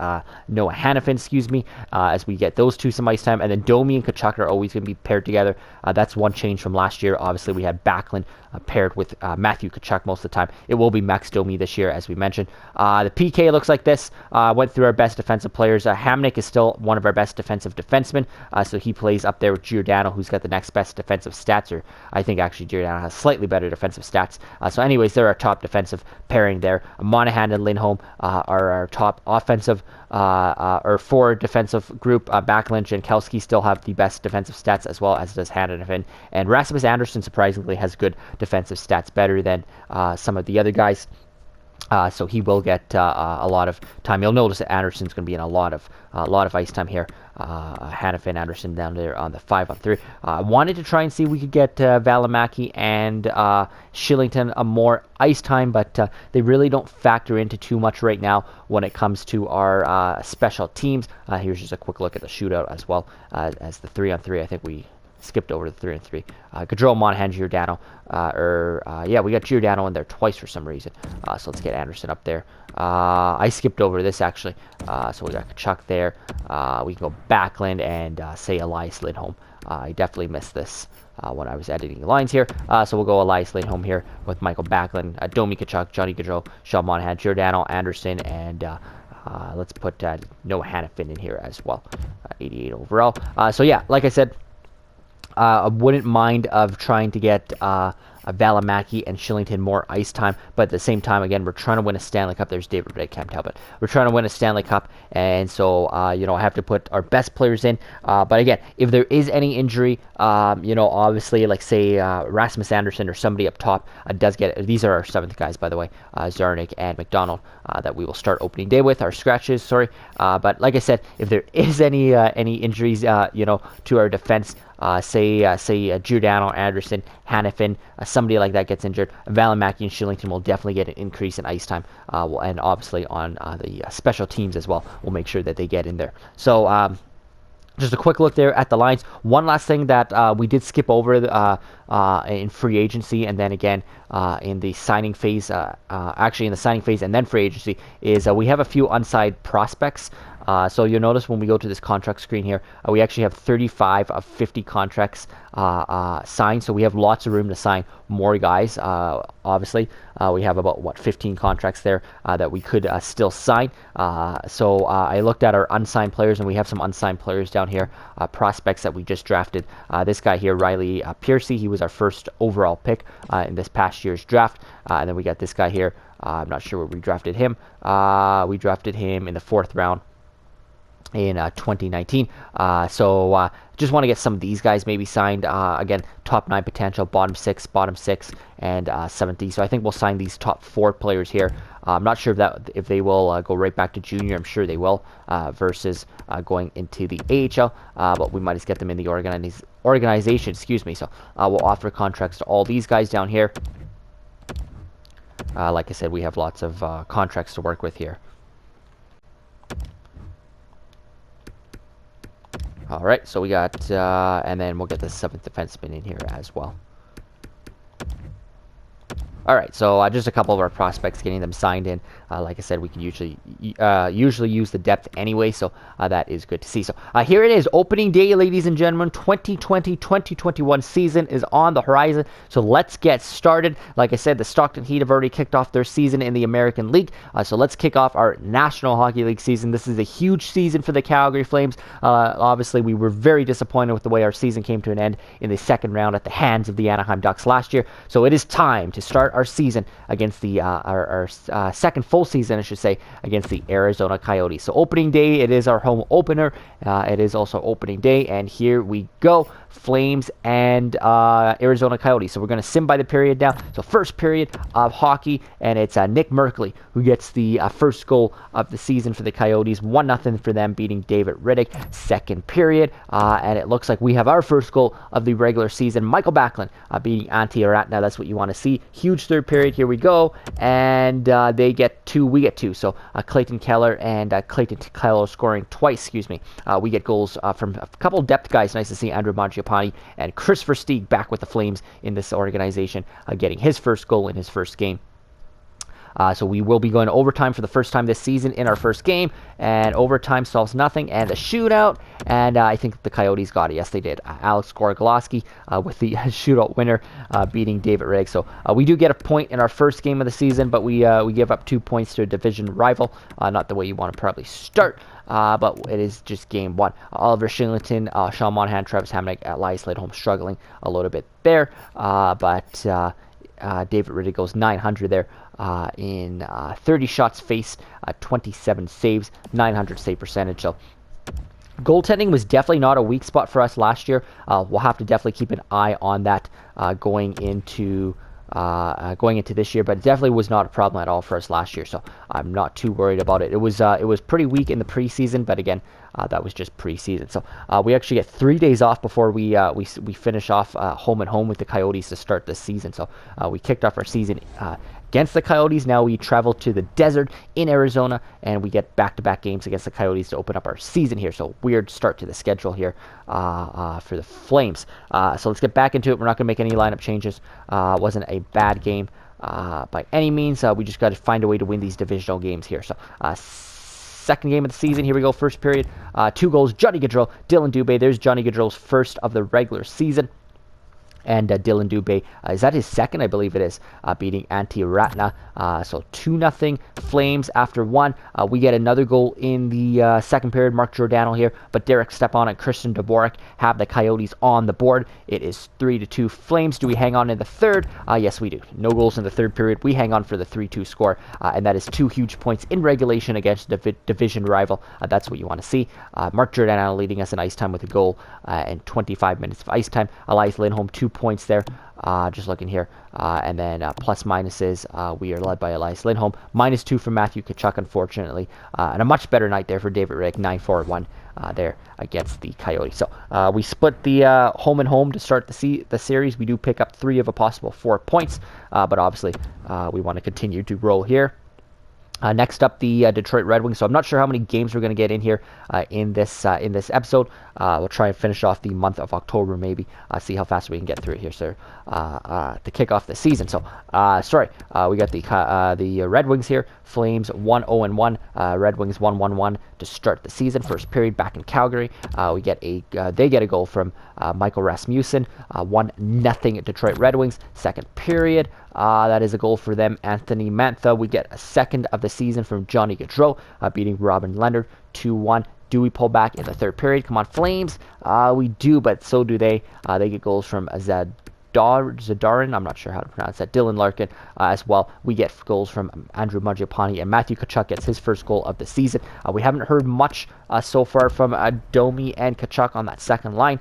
Noah Hanifin, excuse me, as we get those two some ice time. And then Domi and Kachuk are always going to be paired together. That's one change from last year. Obviously, we had Backlund paired with Matthew Kachuk most of the time. It will be Max Domi this year, as we mentioned. The PK looks like this. Went through our best defensive players. Hamnick is still one of our best defensive defensemen, so he plays up there with Giordano, who's got the next best defensive stats, or I think actually Giordano has slightly better defensive stats. So anyways, they're our top defensive pairing there. Monahan and Lindholm are our top offensive or forward defensive group. Backlund and Jankowski still have the best defensive stats, as well as does Hanifin. And Rasmus Anderson, surprisingly, has good defensive stats, better than some of the other guys. So he will get a lot of time. You'll notice that Anderson's going to be in a lot of ice time here. Hanifin, Anderson down there on the 5-on-3. I wanted to try and see if we could get Valimaki and Shillington a more ice time, but they really don't factor into too much right now when it comes to our special teams. Here's just a quick look at the shootout as well as the 3-on-3. I think we skipped over the 3-on-3. Gaudreau, Monahan, Giordano. Yeah, we got Giordano in there twice for some reason. So let's get Anderson up there. I skipped over this, actually. So we got Kachuk there. We can go Backlund and say Elias Lindholm. I definitely missed this when I was editing the lines here. So we'll go Elias Lindholm here with Michael Backlund, Domi Kachuk, Johnny Gaudreau, Sean Monahan, Giordano, Anderson, and let's put Noah Hanifin in here as well. 88 overall. So yeah, like I said, I wouldn't mind of trying to get Valimaki and Shillington more ice time, but at the same time, again, we're trying to win a Stanley Cup. There's David Red Cam Talbot. We're trying to win a Stanley Cup, and so I have to put our best players in. But again, if there is any injury, obviously, like say Rasmus Anderson or somebody up top does get it. These are our 7th guys, by the way, Zarnik and McDonald, that we will start opening day with, our scratches. Sorry, but like I said, if there is any injuries, to our defense. Say Giordano, Anderson, Hanifin, somebody like that gets injured, Valimaki and Shillington will definitely get an increase in ice time, and obviously on the special teams as well, we'll make sure that they get in there. So just a quick look there at the lines. One last thing that we did skip over in free agency, and then again in the signing phase, actually in the signing phase and then free agency, is we have a few unsigned prospects. So you'll notice when we go to this contract screen here, we actually have 35 of 50 contracts signed. So we have lots of room to sign more guys. Obviously, we have about 15 contracts there that we could still sign. So I looked at our unsigned players, and we have some unsigned players down here, prospects that we just drafted. This guy here, Riley Piercy, he was our first overall pick in this past year's draft. And then we got this guy here, I'm not sure where we drafted him. We drafted him in the 4th round in 2019. Just want to get some of these guys maybe signed. Again, top 9 potential, bottom 6, and 7th. So I think we'll sign these top 4 players here. I'm not sure if they will go right back to junior. I'm sure they will, versus going into the AHL. But we might just get them in the organization. Excuse me. So we'll offer contracts to all these guys down here. Like I said, we have lots of contracts to work with here. All right, so we got, and then we'll get the 7th defenseman in here as well. All right, so just a couple of our prospects, getting them signed in. Like I said, we can usually use the depth anyway, so that is good to see. So here it is, opening day, ladies and gentlemen. 2020-2021 season is on the horizon, so let's get started. Like I said, the Stockton Heat have already kicked off their season in the American League, so let's kick off our National Hockey League season. This is a huge season for the Calgary Flames. Obviously, we were very disappointed with the way our season came to an end in the 2nd round at the hands of the Anaheim Ducks last year, so it is time to start our season against the our second full season, I should say, against the Arizona Coyotes. So opening day, it is our home opener. It is also opening day, and here we go. Flames and Arizona Coyotes. So we're going to sim by the period now. So first period of hockey, and it's Nick Merkley who gets the first goal of the season for the Coyotes. 1-0 for them, beating David Riddick. Second period, and it looks like we have our first goal of the regular season. Michael Backlund beating Antti Raanta. That's what you want to see. Huge third period. Here we go, and they get 2. We get 2. So Clayton Keller and Clayton Keller scoring twice. Excuse me. We get goals from a couple depth guys. Nice to see Andrew Mangiapane and Chris Versteeg back with the Flames in this organization, getting his first goal in his first game. So we will be going to overtime for the first time this season in our first game, and overtime solves nothing, and a shootout, and I think the Coyotes got it. Yes, they did. Alex Gorgolowski with the shootout winner, beating David Riddick. So we do get a point in our first game of the season, but we give up 2 points to a division rival. Not the way you want to probably start, but it is just game 1. Oliver Shillington, Sean Monahan, Travis Hamonic, Elias Lindholm struggling a little bit there, but David Riddick goes 900 there in 30 shots faced, 27 saves, 900 save percentage. So goaltending was definitely not a weak spot for us last year. We'll have to definitely keep an eye on that going into this year, but it definitely was not a problem at all for us last year, so I'm not too worried about it. It was pretty weak in the preseason, but again, that was just preseason. So we actually get 3 days off before we finish off home and home with the Coyotes to start this season. So we kicked off our season against the Coyotes. Now we travel to the desert in Arizona, and we get back-to-back games against the Coyotes to open up our season here. So weird start to the schedule here for the Flames. So let's get back into it. We're not going to make any lineup changes. Wasn't a bad game by any means. We just got to find a way to win these divisional games here. So second game of the season. Here we go. First period. 2 goals. Johnny Gaudreau, Dylan Dubé. There's Johnny Gaudreau's first of the regular season. And Dylan Dubé, is that his second? I believe it is, beating Antti Raanta. So 2-0 Flames after 1. We get another goal in the second period. Mark Giordano here, but Derek Stepan and Christian Dvorak have the Coyotes on the board. It is 3-2 Flames. Do we hang on in the third? Yes, we do. No goals in the third period. We hang on for the 3-2 score, and that is 2 huge points in regulation against the division rival. That's what you want to see. Mark Giordano leading us in ice time with a goal and 25 minutes of ice time. Elias Lindholm, 2 points there. Just looking here. And then plus minuses, we are led by Elias Lindholm. -2 for Matthew Tkachuk, unfortunately. And a much better night there for David Riddick, 9-4-1 there against the Coyotes. So we split the home and home to start the series. We do pick up 3 of a possible 4 points, but obviously we want to continue to roll here. Next up, the Detroit Red Wings. So I'm not sure how many games we're going to get in here in this episode. We'll try and finish off the month of October, maybe. See how fast we can get through it here, sir, to kick off the season. So, we got the Red Wings here. Flames 1-0-1. Red Wings 1-1-1 to start the season. First period back in Calgary. They get a goal from Michael Rasmussen. 1-0 Detroit Red Wings. Second period. That is a goal for them. Anthony Mantha. We get a second of the season from Johnny Gaudreau, beating Robin Leonard 2-1. Do we pull back in the third period? Come on, Flames. We do, but so do they. They get goals from Azad Zadarin, I'm not sure how to pronounce that, Dylan Larkin as well. We get goals from Andrew Mangiapane, and Matthew Tkachuk gets his first goal of the season. We haven't heard much so far from Domi and Tkachuk on that second line.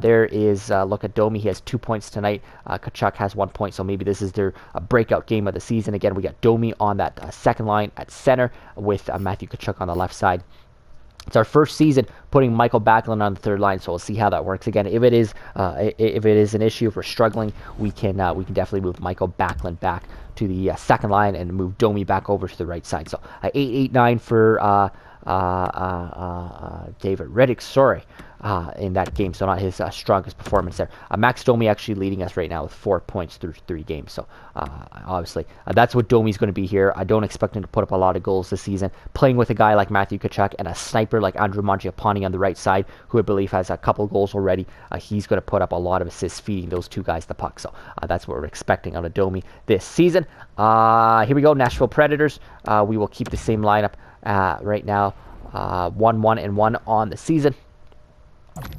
There is, look at Domi, he has 2 points tonight. Tkachuk has 1 point, so maybe this is their breakout game of the season. Again, we got Domi on that second line at center with Matthew Tkachuk on the left side. It's our first season putting Michael Backlund on the third line, so we'll see how that works. Again, if it is an issue, if we're struggling, we can definitely move Michael Backlund back to the second line and move Domi back over to the right side. So 8-8-9 for David Riddick, sorry, in that game. So not his strongest performance there. Max Domi actually leading us right now with 4 points through 3 games. So obviously that's what Domi's going to be here. I don't expect him to put up a lot of goals this season. Playing with a guy like Matthew Tkachuk and a sniper like Andrew Mangiapane on the right side, who I believe has a couple goals already, he's going to put up a lot of assists feeding those two guys the puck. So that's what we're expecting out of Domi this season. Here we go, Nashville Predators. We will keep the same lineup right now. 1-1-1 on the season.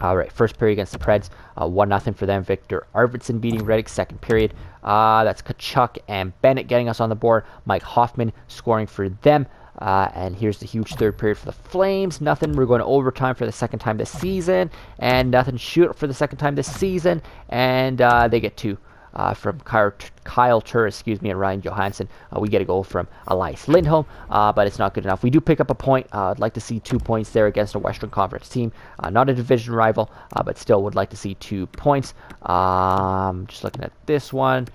All right, first period against the Preds, 1-0 for them. Victor Arvidsson beating Riddick. Second period, that's Tkachuk and Bennett getting us on the board. Mike Hoffman scoring for them. And here's the huge third period for the Flames. Nothing. We're going to overtime for the second time this season, and nothing shootout for the second time this season. And they get 2. From Kyle Turr, and Ryan Johansson. We get a goal from Elias Lindholm, but it's not good enough. We do pick up a point. I'd like to see 2 points there against a Western Conference team. Not a division rival, but still would like to see 2 points. Just looking at this one.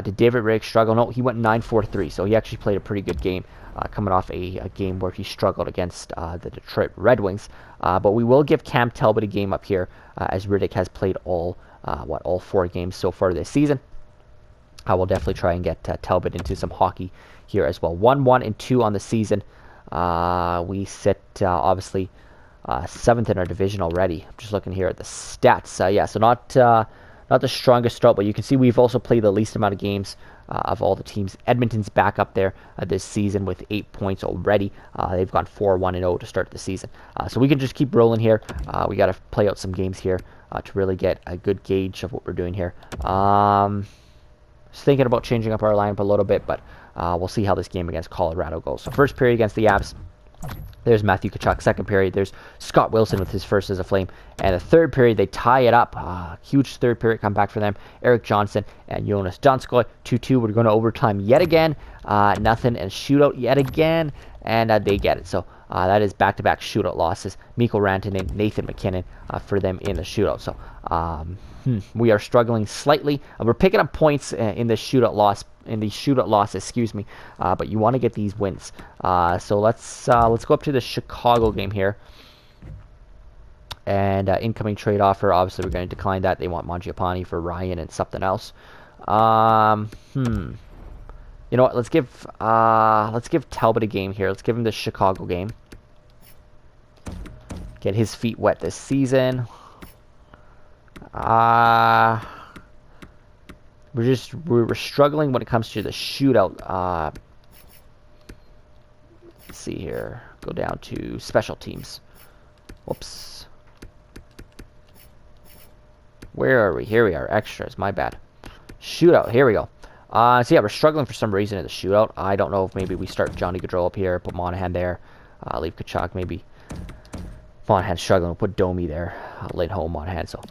Did David Riddick struggle? No, he went 9-4-3, so he actually played a pretty good game, coming off a game where he struggled against the Detroit Red Wings. But we will give Cam Talbot a game up here, as Riddick has played all 4 games so far this season. I will definitely try and get Talbot into some hockey here as well. 1-1-2 on the season. We sit obviously 7th in our division already. I'm just looking here at the stats. Yeah, so not the strongest start, but you can see we've also played the least amount of games of all the teams. Edmonton's back up there this season with 8 points already. They've gone 4-1-0 to start the season. So we can just keep rolling here. We got to play out some games here to really get a good gauge of what we're doing here. Just thinking about changing up our lineup a little bit, but we'll see how this game against Colorado goes. So first period against the Avs, there's Matthew Tkachuk. Second period, there's Scott Wilson with his first as a Flame. And the third period, they tie it up. Huge third period comeback for them. Eric Johnson and Jonas Donskoy. 2-2. We're going to overtime yet again. Nothing. And shootout yet again. And they get it. So that is back-to-back shootout losses. Mikko Rantanen, Nathan McKinnon for them in the shootout. So we are struggling slightly. We're picking up points in the shootout loss. But you want to get these wins. So let's go up to the Chicago game here. And incoming trade offer. Obviously, we're going to decline that. They want Mangiapane for Ryan and something else. You know what? Let's give Talbot a game here. Let's give him the Chicago game. Get his feet wet this season. We're struggling when it comes to the shootout. Let's see here. Go down to special teams. Whoops. Where are we? Here we are. Extras. My bad. Shootout. Here we go. So yeah, we're struggling for some reason in the shootout. I don't know if maybe we start Johnny Gaudreau up here, put Monahan there, leave Tkachuk maybe. Monahan's struggling. We'll put Domi there, Lindholm, Monahan. So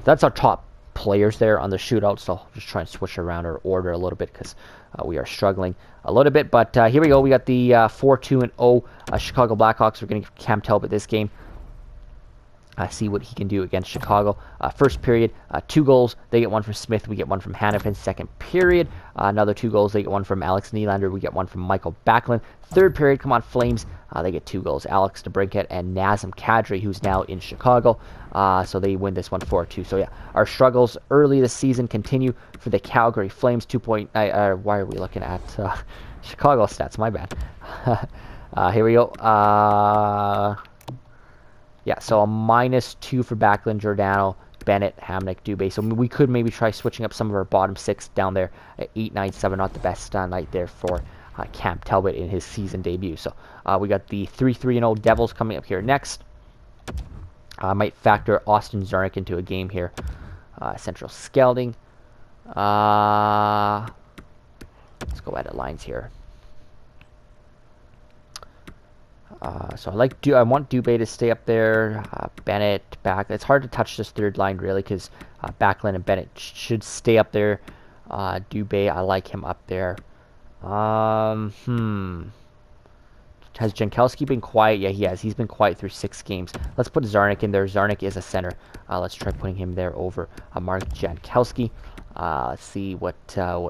that's our top players there on the shootout. So just try and switch around our order a little bit because we are struggling a little bit. But here we go. We got the 4-2-0 Chicago Blackhawks. We're going to Cam Talbot this game. See what he can do against Chicago. First period, 2 goals. They get 1 from Smith. We get 1 from Hanifin. Second period, another 2 goals. They get 1 from Alex Nylander. We get 1 from Michael Backlund. Third period, come on, Flames. They get 2 goals. Alex DeBrincat and Nazem Kadri, who's now in Chicago. So they win this one 4-2. So yeah, our struggles early this season continue for the Calgary Flames. 2 point. Why are we looking at Chicago stats? My bad. Here we go. Yeah, so a -2 for Backlund, Giordano, Bennett, Hamnick, Dubé. So we could maybe try switching up some of our bottom 6 down there at 8, 9, 7. Not the best night there for Cam Talbot in his season debut. So we got the 3-3-0 Devils coming up here next. I might factor Austin Czarnik into a game here. Central Scouting. Let's go edit lines here. So I want Dubé to stay up there. Bennett back. It's hard to touch this third line really because Backlund and Bennett should stay up there. Dubé, I like him up there. Has Jankowski been quiet? Yeah, he has. He's been quiet through 6 games. Let's put Zarnik in there. Zarnik is a center. Let's try putting him there over Mark Jankowski. Let's see what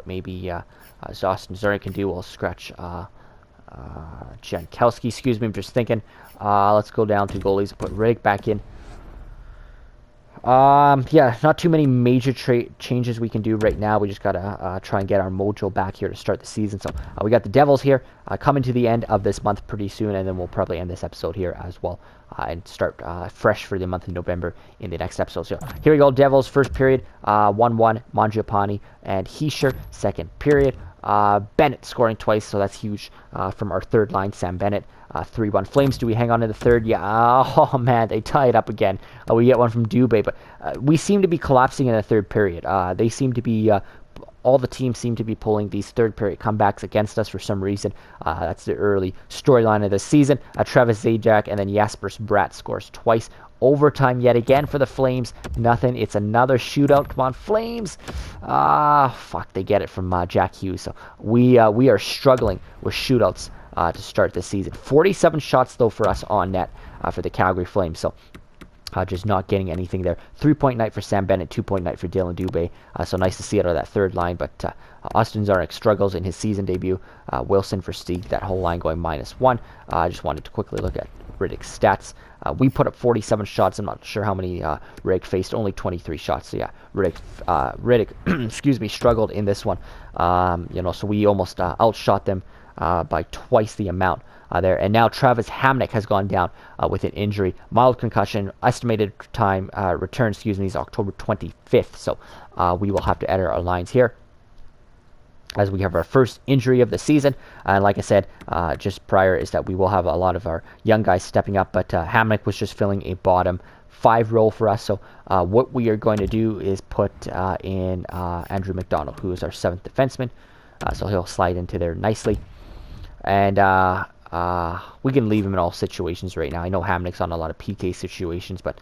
maybe Austin Zarnik can do. We'll scratch Jankowski. Excuse me, I'm just thinking. Let's go down to goalies and put Riddick back in. Yeah, not too many major changes we can do right now. We just gotta try and get our mojo back here to start the season. So we got the Devils here coming to the end of this month pretty soon, and then we'll probably end this episode here as well and start fresh for the month of November in the next episode. So here we go, Devils first period, 1-1, Mangiapane and Hischier, second period. Bennett scoring twice, so that's huge from our third line, Sam Bennett. 3-1 Flames. Do we hang on to the third? Yeah. Oh, man, they tie it up again. We get one from Dubé, but we seem to be collapsing in the third period. They seem to be... all the teams seem to be pulling these third period comebacks against us for some reason. That's the early storyline of the season. Travis Zajac and then Jaspers Bratt scores twice. Overtime yet again for the Flames. Nothing. It's another shootout. Come on, Flames. Fuck. They get it from Jack Hughes. So we are struggling with shootouts to start this season. 47 shots, though, for us on net for the Calgary Flames. So just not getting anything there. 3-point night for Sam Bennett, 2-point night for Dylan Dubé. So nice to see it out of that third line. But Austin Zarnik struggles in his season debut. Wilson for Stieg, that whole line going -1. I just wanted to quickly look at Riddick's stats. We put up 47 shots. I'm not sure how many Riddick faced. Only 23 shots. So yeah, Riddick excuse me, struggled in this one. So we almost outshot them by twice the amount there. And now Travis Hamonic has gone down with an injury. Mild concussion. Estimated time return, is October 25th. So we will have to edit our lines here as we have our first injury of the season. And like I said, just prior is that we will have a lot of our young guys stepping up, but Hamonic was just filling a bottom 5 role for us. So what we are going to do is put in Andrew McDonald, who is our 7th defenseman. So he'll slide into there nicely. And we can leave him in all situations right now. I know Hamonic's on a lot of PK situations, but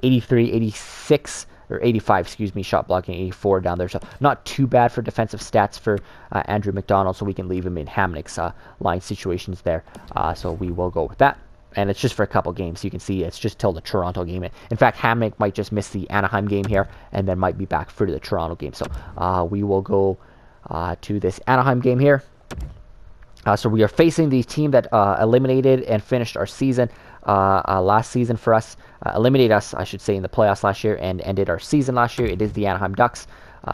83, 86, or 85, shot blocking, 84 down there. So not too bad for defensive stats for Andrew McDonald, so we can leave him in Hamonic's line situations there. So we will go with that. And it's just for a couple games. You can see it's just till the Toronto game. In fact, Hamonic might just miss the Anaheim game here, and then might be back for the Toronto game. So we will go to this Anaheim game here. So we are facing the team that eliminated and finished our season last season for us. Eliminated us, I should say, in the playoffs last year and ended our season last year. It is the Anaheim Ducks.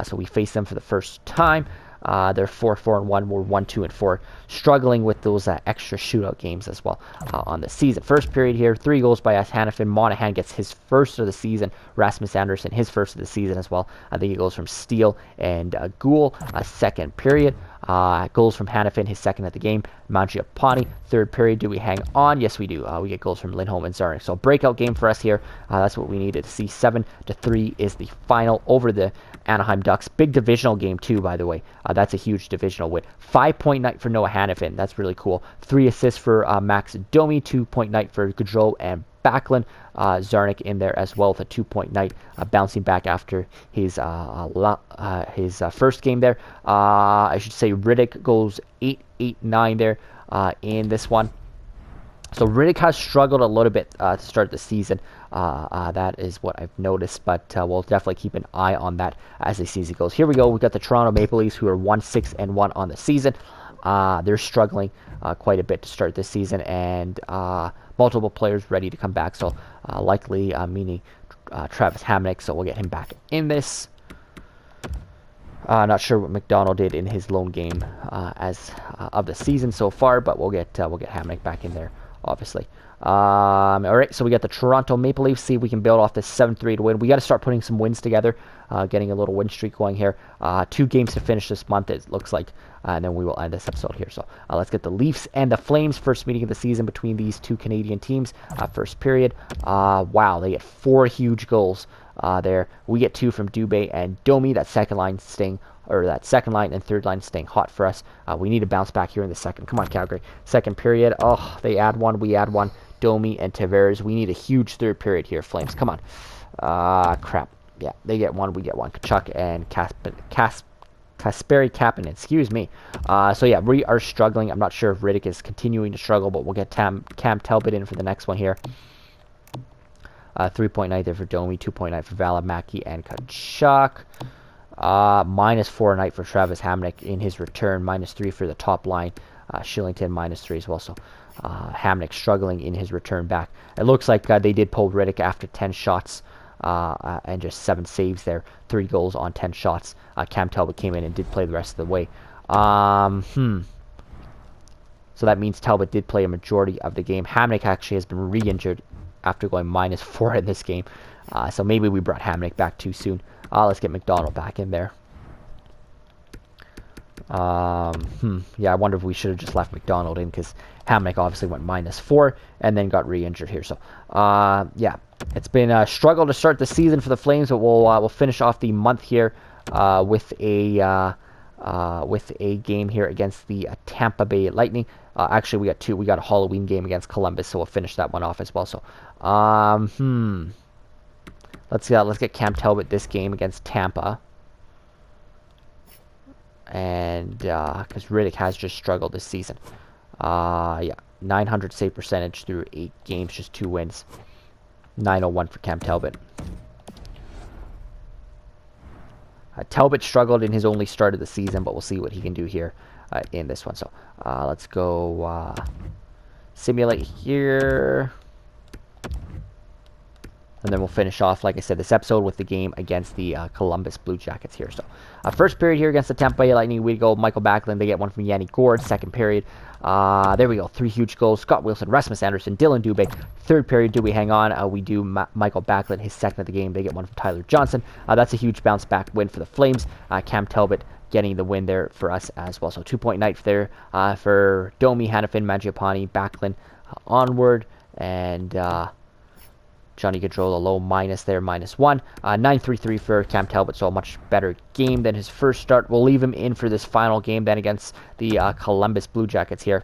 So we faced them for the first time. They're 4-4-1. We're 1-2-4. Struggling with those extra shootout games as well on the season. First period here, 3 goals by Hanifin. Monahan gets his first of the season. Rasmus Anderson, his first of the season as well. I think it goes from Steele and Gould. Second period. Goals from Hanifin, his second of the game. Mangiapane, third period. Do we hang on? Yes, we do. We get goals from Lindholm and Zarnik. So breakout game for us here. That's what we needed to see. 7-3 is the final over the Anaheim Ducks. Big divisional game too, by the way. That's a huge divisional win. 5-point night for Noah Hanifin. That's really cool. 3 assists for Max Domi. 2-point night for Gaudreau and Backlund. Zarnik in there as well with a 2-point night, bouncing back after his first game there. I should say Riddick goes 8-9 there in this one. So Riddick has struggled a little bit to start the season. That is what I've noticed, but we'll definitely keep an eye on that as the season goes. Here we go. We've got the Toronto Maple Leafs, who are 1-6-1 on the season. They're struggling quite a bit to start this season, and multiple players ready to come back. So likely meaning Travis Hamonic, so we'll get him back in this. Not sure what McDonald did in his lone game as of the season so far, but we'll get Hamonic back in there, obviously. All right, so we got the Toronto Maple Leafs. See if we can build off this 7-3 to win. We got to start putting some wins together, getting a little win streak going here. 2 games to finish this month, it looks like, and then we will end this episode here. So let's get the Leafs and the Flames, first meeting of the season between these 2 Canadian teams. First period. Wow, they get 4 huge goals there. We get 2 from Dubé and Domi. That second line and third line staying hot for us. We need to bounce back here in the second. Come on, Calgary. Second period. Oh, they add one. We add one. Domi and Tavares. We need a huge third period here, Flames. Come on. Crap. Yeah, they get one. We get one. Kachuk and Kasperi Kapanen. Excuse me. So, yeah, we are struggling. I'm not sure if Riddick is continuing to struggle, but we'll get Cam Talbot in for the next one here. 3.9 there for Domi, 2.9 for Valimaki and Kachuk. -4 night for Travis Hamonic in his return. -3 for the top line. Shillington -3 as well. So Hamonic struggling in his return back. It looks like they did pull Riddick after 10 shots and just 7 saves there. 3 goals on 10 shots. Cam Talbot came in and did play the rest of the way. So that means Talbot did play a majority of the game. Hamonic actually has been re-injured after going -4 in this game. So maybe we brought Hamonic back too soon. Let's get McDonald back in there. Yeah, I wonder if we should have just left McDonald in, because Hamonic obviously went -4 and then got re-injured here. So, yeah, it's been a struggle to start the season for the Flames, but we'll finish off the month here with a game here against the Tampa Bay Lightning. Actually, we got 2. We got a Halloween game against Columbus, so we'll finish that one off as well. So, let's get Cam Talbot this game against Tampa. And because Riddick has just struggled this season. Yeah, 900 save percentage through 8 games, just 2 wins. 901 for Cam Talbot. Talbot struggled in his only start of the season, but we'll see what he can do here in this one. So let's go simulate here. And then we'll finish off, like I said, this episode with the game against the Columbus Blue Jackets here. So, first period here against the Tampa Bay Lightning, we go Michael Backlund. They get one from Yanni Gourde. Second period, there we go. 3 huge goals. Scott Wilson, Rasmus Anderson, Dylan Dubé. Third period, do we hang on? We do Michael Backlund, his second of the game. They get one from Tyler Johnson. That's a huge bounce back win for the Flames. Cam Talbot getting the win there for us as well. So 2.9 there for Domi, Hanifin, Mangiapane, Backlund onward. And Johnny Gaudreau, a low minus there, -1. 9.33 for Cam Talbot, so a much better game than his first start. We'll leave him in for this final game then against the Columbus Blue Jackets here,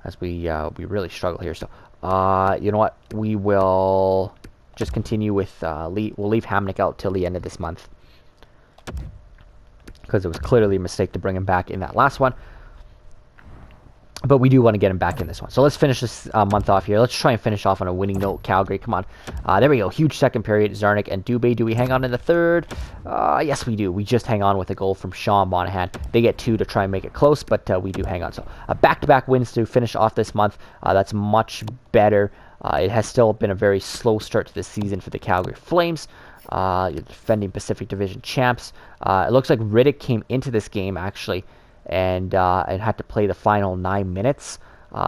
as we really struggle here. So, you know what? We will just continue with, we'll leave Hamonic out till the end of this month, because it was clearly a mistake to bring him back in that last one. But we do want to get him back in this one. So let's finish this month off here. Let's try and finish off on a winning note. Calgary, come on. There we go. Huge second period. Zarnik and Dubé. Do we hang on in the third? Yes, we do. We just hang on with a goal from Sean Monahan. They get 2 to try and make it close, but we do hang on. So back-to-back wins to finish off this month. That's much better. It has still been a very slow start to this season for the Calgary Flames. Defending Pacific Division champs. It looks like Riddick came into this game, actually, and had to play the final 9 minutes.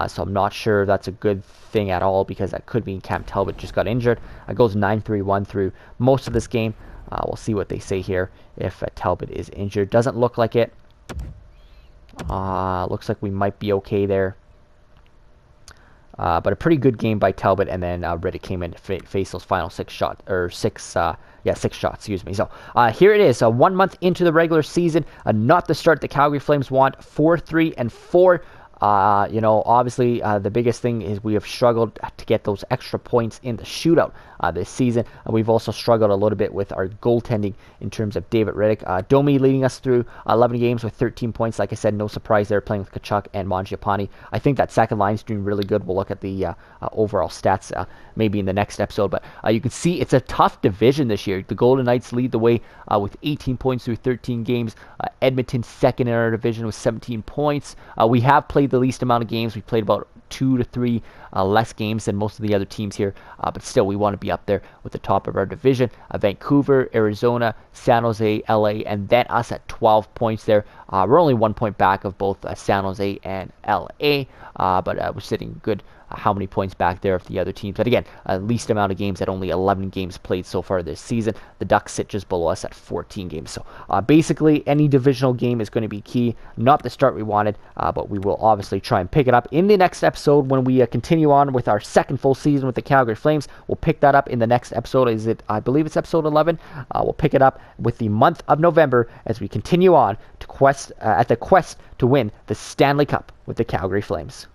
So I'm not sure that's a good thing at all, because that could mean Cam Talbot just got injured. It goes 9-3-1 through most of this game. We'll see what they say here if Talbot is injured. Doesn't look like it. Looks like we might be okay there. But a pretty good game by Talbot, and then Riddick came in to face those final 6 shots, or 6 shots, excuse me. So here it is, 1 month into the regular season, not the start the Calgary Flames want. 4-3-4. You know, obviously the biggest thing is we have struggled to get those extra points in the shootout this season. We've also struggled a little bit with our goaltending in terms of David Riddick. Domi leading us through 11 games with 13 points. Like I said, no surprise there, playing with Kachuk and Mangiapane. I think that second line's doing really good. We'll look at the overall stats maybe in the next episode. But you can see it's a tough division this year. The Golden Knights lead the way with 18 points through 13 games. Edmonton second in our division with 17 points. We have played the least amount of games. We played about 2 to 3 less games than most of the other teams here, but still we want to be up there with the top of our division. Vancouver, Arizona, San Jose, LA, and then us at 12 points there. We're only 1 point back of both San Jose and LA, but we're sitting good how many points back there of the other teams. But again, least amount of games at only 11 games played so far this season. The Ducks sit just below us at 14 games. So basically, any divisional game is going to be key. Not the start we wanted, but we will obviously try and pick it up in the next episode when we continue on with our second full season with the Calgary Flames. We'll pick that up in the next episode. I believe it's episode 11. We'll pick it up with the month of November as we continue on to quest to win the Stanley Cup with the Calgary Flames.